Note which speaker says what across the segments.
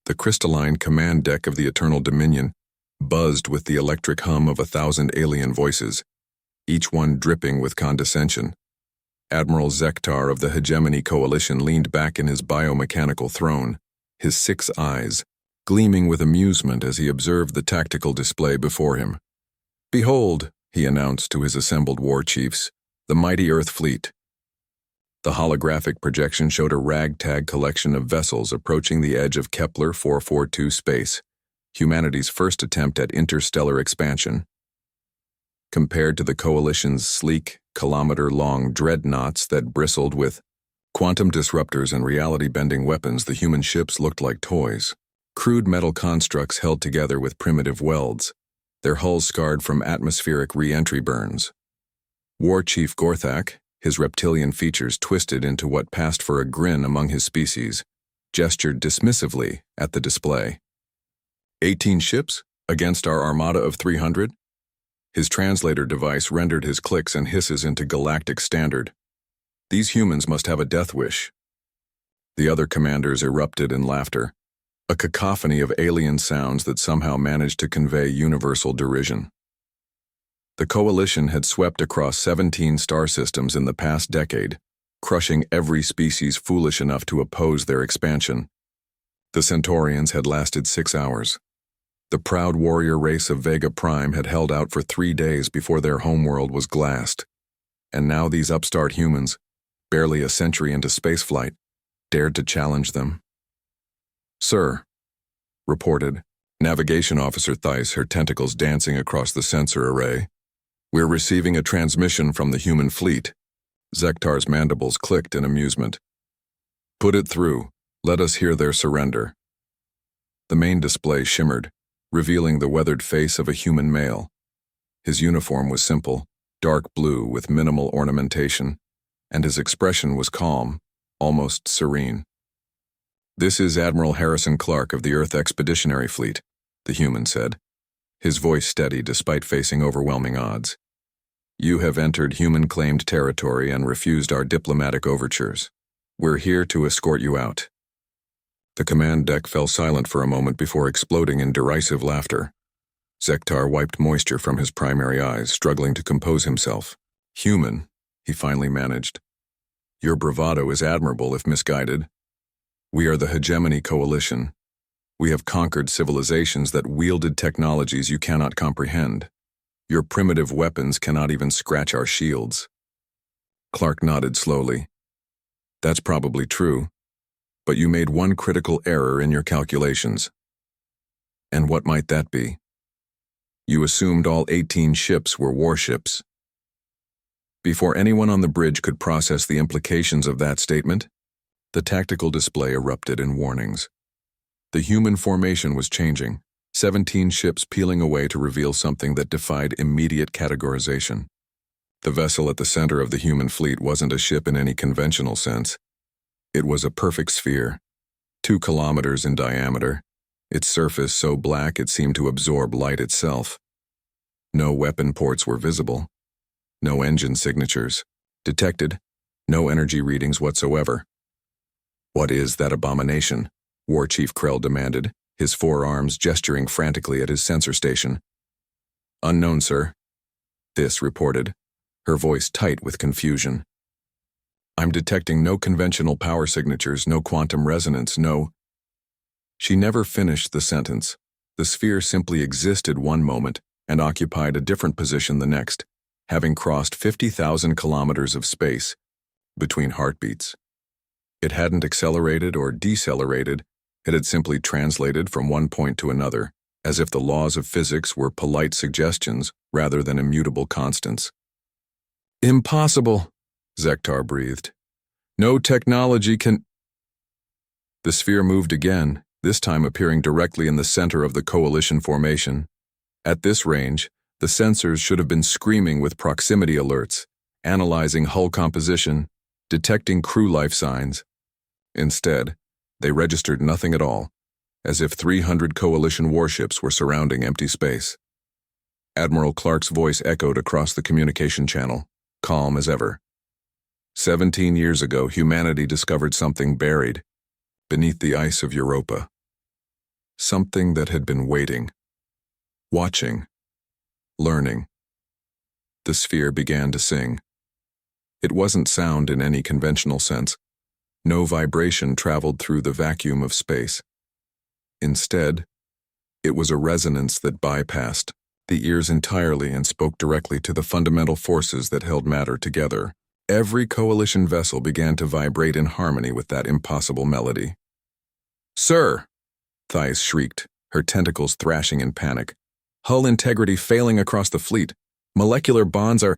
Speaker 1: The crystalline command deck of the Eternal Dominion buzzed with the electric hum of 1,000 alien voices, each one dripping with condescension. Admiral Zektar of the Hegemony Coalition leaned back in his biomechanical throne, his 6 eyes gleaming with amusement as he observed the tactical display before him. "Behold," he announced to his assembled war chiefs, "the mighty Earth fleet." The holographic projection showed a ragtag collection of vessels approaching the edge of Kepler 442 space, humanity's first attempt at interstellar expansion. Compared to the Coalition's sleek, kilometer-long dreadnoughts that bristled with quantum disruptors and reality-bending weapons, the human ships looked like toys. Crude metal constructs held together with primitive welds, their hulls scarred from atmospheric re-entry burns. War Chief Gorthak, his reptilian features twisted into what passed for a grin among his species, gestured dismissively at the display. 18 ships against our armada of 300? His translator device rendered his clicks and hisses into galactic standard. These humans must have a death wish. The other commanders erupted in laughter, a cacophony of alien sounds that somehow managed to convey universal derision. The Coalition had swept across 17 star systems in the past decade, crushing every species foolish enough to oppose their expansion. The Centaurians had lasted 6 hours. The proud warrior race of Vega Prime had held out for 3 days before their homeworld was glassed. And now these upstart humans, barely a century into spaceflight, dared to challenge them. "Sir," reported Navigation Officer Theiss, her tentacles dancing across the sensor array, "we're receiving a transmission from the human fleet." Zektar's mandibles clicked in amusement. "Put it through. Let us hear their surrender." The main display shimmered, revealing the weathered face of a human male. His uniform was simple, dark blue with minimal ornamentation, and his expression was calm, almost serene. "This is Admiral Harrison Clark of the Earth Expeditionary Fleet," the human said, his voice steady despite facing overwhelming odds. "You have entered human-claimed territory and refused our diplomatic overtures. We're here to escort you out." The command deck fell silent for a moment before exploding in derisive laughter. Zektar wiped moisture from his primary eyes, struggling to compose himself. "Human," he finally managed. "Your bravado is admirable if misguided. We are the Hegemony Coalition. We have conquered civilizations that wielded technologies you cannot comprehend. Your primitive weapons cannot even scratch our shields." Clark nodded slowly. "That's probably true, but you made one critical error in your calculations." "And what might that be?" "You assumed all 18 ships were warships." Before anyone on the bridge could process the implications of that statement, the tactical display erupted in warnings. The human formation was changing, 17 ships peeling away to reveal something that defied immediate categorization. The vessel at the center of the human fleet wasn't a ship in any conventional sense. It was a perfect sphere, 2 kilometers in diameter, its surface so black it seemed to absorb light itself. No weapon ports were visible. No engine signatures detected, no energy readings whatsoever. "What is that abomination?" War Chief Krell demanded, his forearms gesturing frantically at his sensor station. "Unknown, sir," This reported, her voice tight with confusion. "I'm detecting no conventional power signatures, no quantum resonance, no—" She never finished the sentence. The sphere simply existed one moment and occupied a different position the next, having crossed 50,000 kilometers of space between heartbeats. It hadn't accelerated or decelerated, it had simply translated from one point to another, as if the laws of physics were polite suggestions rather than immutable constants. "Impossible," Zektar breathed. "No technology can—" The sphere moved again, this time appearing directly in the center of the coalition formation. At this range, the sensors should have been screaming with proximity alerts, analyzing hull composition, detecting crew life signs. Instead, they registered nothing at all, as if 300 coalition warships were surrounding empty space. Admiral Clark's voice echoed across the communication channel, calm as ever. 17 years ago, humanity discovered something buried beneath the ice of Europa. something that had been waiting, watching, learning. The sphere began to sing. It wasn't sound in any conventional sense. No vibration traveled through the vacuum of space. Instead, it was a resonance that bypassed the ears entirely and spoke directly to the fundamental forces that held matter together. Every coalition vessel began to vibrate in harmony with that impossible melody. "Sir!" Thais shrieked, her tentacles thrashing in panic. "Hull integrity failing across the fleet. Molecular bonds are—"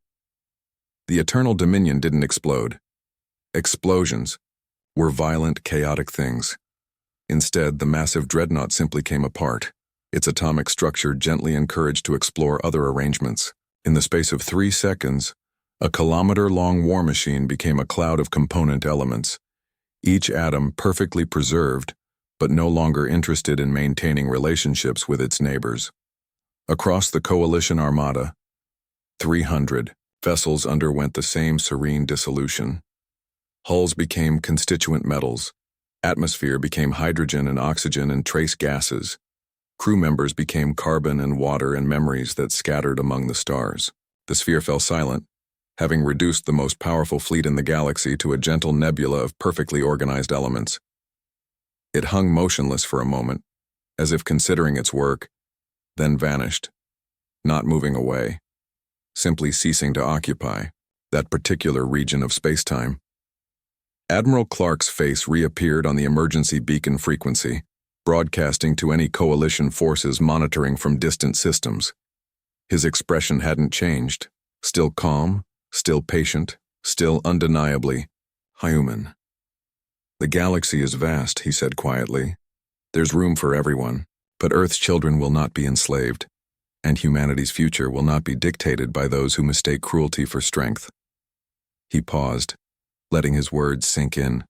Speaker 1: The Eternal Dominion didn't explode. Explosions were violent, chaotic things. Instead, the massive dreadnought simply came apart, its atomic structure gently encouraged to explore other arrangements. In the space of 3 seconds, a kilometer-long war machine became a cloud of component elements, each atom perfectly preserved, but no longer interested in maintaining relationships with its neighbors. Across the coalition armada, 300 vessels underwent the same serene dissolution. Hulls became constituent metals, atmosphere became hydrogen and oxygen and trace gases. Crew members became carbon and water and memories that scattered among the stars. The sphere fell silent, having reduced the most powerful fleet in the galaxy to a gentle nebula of perfectly organized elements. It hung motionless for a moment, as if considering its work, then vanished, not moving away, simply ceasing to occupy that particular region of space-time. Admiral Clark's face reappeared on the emergency beacon frequency, broadcasting to any coalition forces monitoring from distant systems. His expression hadn't changed, still calm, still patient, still undeniably human. "The galaxy is vast," he said quietly. "There's room for everyone, but Earth's children will not be enslaved, and humanity's future will not be dictated by those who mistake cruelty for strength." He paused, letting his words sink in.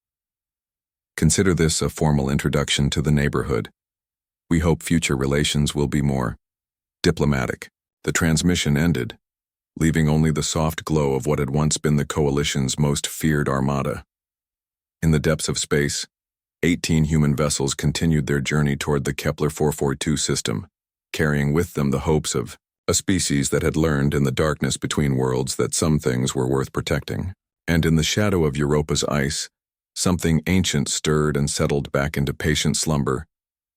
Speaker 1: "Consider this a formal introduction to the neighborhood. We hope future relations will be more diplomatic." The transmission ended, leaving only the soft glow of what had once been the coalition's most feared armada. In the depths of space, 18 human vessels continued their journey toward the Kepler 442 system, carrying with them the hopes of a species that had learned in the darkness between worlds that some things were worth protecting. And in the shadow of Europa's ice, something ancient stirred and settled back into patient slumber,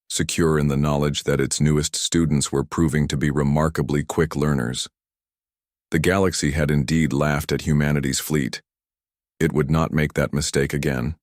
Speaker 1: secure in the knowledge that its newest students were proving to be remarkably quick learners. The galaxy had indeed laughed at humanity's fleet. It would not make that mistake again.